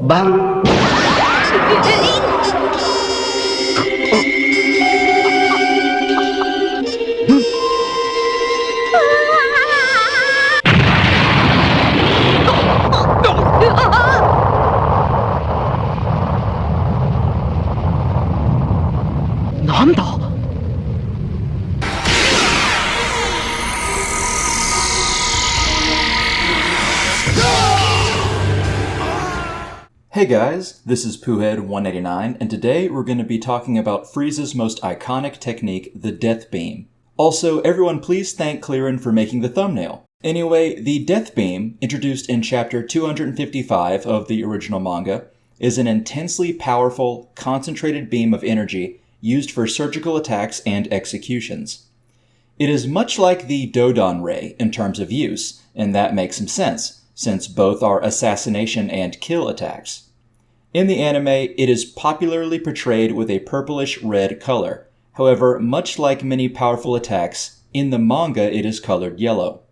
Bang! Hey guys, this is Poohead189, and today we're going to be talking about Frieza's most iconic technique, the Death Beam. Also, everyone please thank Clearin for making the thumbnail. Anyway, the Death Beam, introduced in chapter 255 of the original manga, is an intensely powerful, concentrated beam of energy used for surgical attacks and executions. It is much like the Dodon Ray in terms of use, and that makes some sense, since both are assassination and kill attacks. In the anime, it is popularly portrayed with a purplish-red color. However, much like many powerful attacks, in the manga it is colored yellow.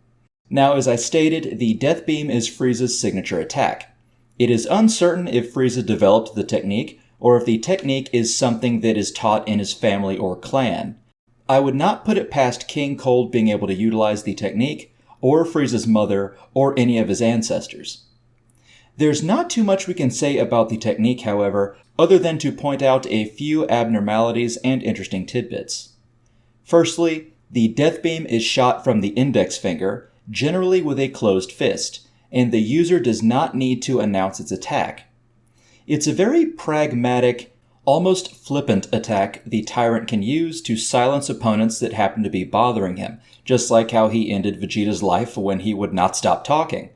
Now, as I stated, the Death Beam is Frieza's signature attack. It is uncertain if Frieza developed the technique, or if the technique is something that is taught in his family or clan. I would not put it past King Cold being able to utilize the technique, or Frieza's mother, or any of his ancestors. There's not too much we can say about the technique, however, other than to point out a few abnormalities and interesting tidbits. Firstly, the Death Beam is shot from the index finger, generally with a closed fist, and the user does not need to announce its attack. It's a very pragmatic, almost flippant attack the Tyrant can use to silence opponents that happen to be bothering him, just like how he ended Vegeta's life when he would not stop talking.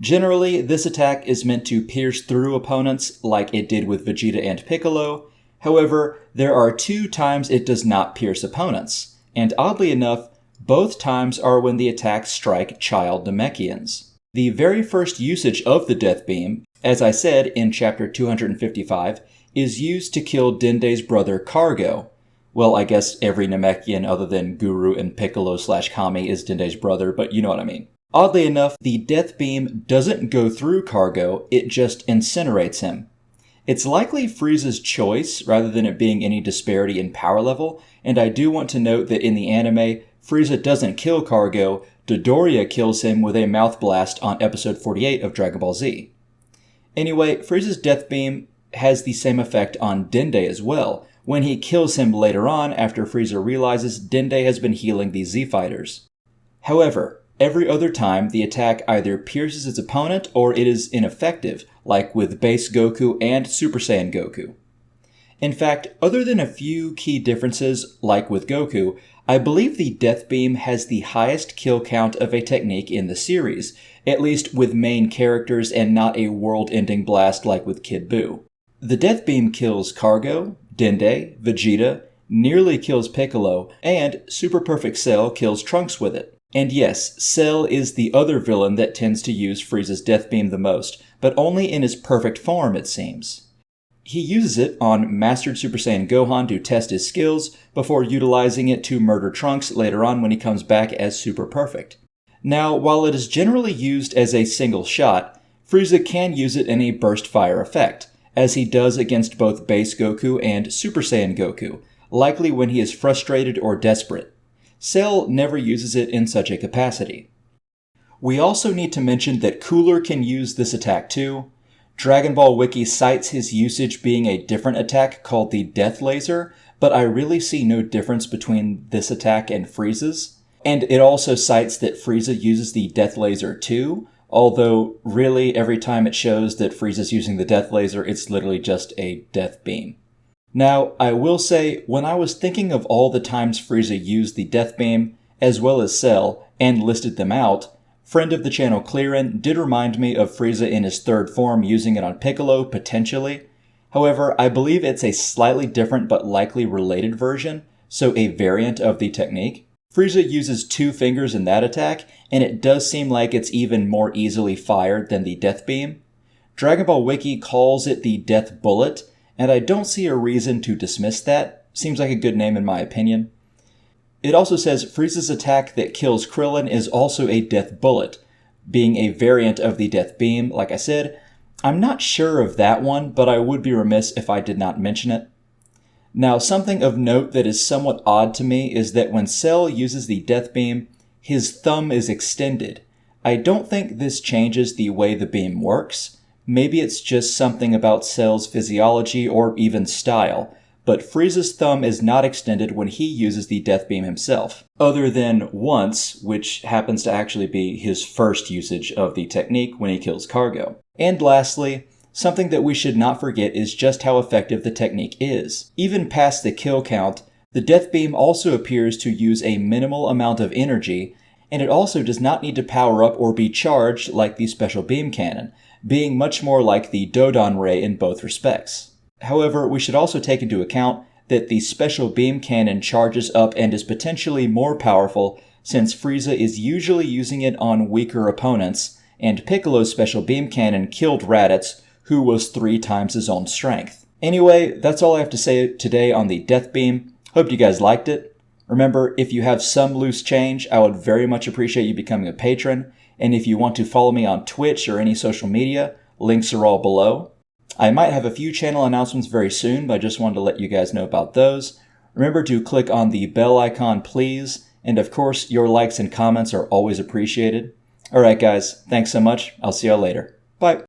Generally, this attack is meant to pierce through opponents like it did with Vegeta and Piccolo. However, there are 2 times it does not pierce opponents, and oddly enough, both times are when the attacks strike child Namekians. The very first usage of the Death Beam, as I said in chapter 255, is used to kill Dende's brother Cargo. Well, I guess every Namekian other than Guru and Piccolo/Kami is Dende's brother, but you know what I mean. Oddly enough, the Death Beam doesn't go through Cargo, it just incinerates him. It's likely Frieza's choice, rather than it being any disparity in power level, and I do want to note that in the anime, Frieza doesn't kill Cargo, Dodoria kills him with a mouth blast on episode 48 of Dragon Ball Z. Anyway, Frieza's Death Beam has the same effect on Dende as well, when he kills him later on after Frieza realizes Dende has been healing the Z-Fighters. However, every other time, the attack either pierces its opponent or it is ineffective, like with Base Goku and Super Saiyan Goku. In fact, other than a few key differences, like with Goku, I believe the Death Beam has the highest kill count of a technique in the series, at least with main characters and not a world-ending blast like with Kid Buu. The Death Beam kills Cargo, Dende, Vegeta, nearly kills Piccolo, and Super Perfect Cell kills Trunks with it. And yes, Cell is the other villain that tends to use Frieza's Death Beam the most, but only in his perfect form, it seems. He uses it on Mastered Super Saiyan Gohan to test his skills, before utilizing it to murder Trunks later on when he comes back as Super Perfect. Now, while it is generally used as a single shot, Frieza can use it in a burst fire effect, as he does against both Base Goku and Super Saiyan Goku, likely when he is frustrated or desperate. Cell never uses it in such a capacity. We also need to mention that Cooler can use this attack too. Dragon Ball Wiki cites his usage being a different attack called the Death Laser, but I really see no difference between this attack and Frieza's. And it also cites that Frieza uses the Death Laser too, although really every time it shows that Frieza's using the Death Laser, it's literally just a Death Beam. Now, I will say, when I was thinking of all the times Frieza used the Death Beam, as well as Cell, and listed them out, friend of the channel Clearin did remind me of Frieza in his third form using it on Piccolo, potentially. However, I believe it's a slightly different but likely related version, so a variant of the technique. Frieza uses 2 fingers in that attack, and it does seem like it's even more easily fired than the Death Beam. Dragon Ball Wiki calls it the Death Bullet, and I don't see a reason to dismiss that. Seems like a good name in my opinion. It also says Frieza's attack that kills Krillin is also a Death Bullet, being a variant of the Death Beam, like I said. I'm not sure of that one, but I would be remiss if I did not mention it. Now, something of note that is somewhat odd to me is that when Cell uses the death beam, his thumb is extended. I don't think this changes the way the beam works. Maybe it's just something about Cell's physiology or even style, but Frieza's thumb is not extended when he uses the death beam himself, other than once, which happens to actually be his first usage of the technique when he kills Cargo. And lastly, something that we should not forget is just how effective the technique is. Even past the kill count, the death beam also appears to use a minimal amount of energy, and it also does not need to power up or be charged like the special beam cannon, being much more like the Dodon ray in both respects. However, we should also take into account that the special beam cannon charges up and is potentially more powerful since Frieza is usually using it on weaker opponents, and Piccolo's special beam cannon killed Raditz, who was 3 times his own strength. Anyway, that's all I have to say today on the death beam. Hope you guys liked it. Remember, if you have some loose change, I would very much appreciate you becoming a patron, and if you want to follow me on Twitch or any social media, links are all below. I might have a few channel announcements very soon, but I just wanted to let you guys know about those. Remember to click on the bell icon, please, and of course, your likes and comments are always appreciated. Alright guys, thanks so much. I'll see y'all later. Bye.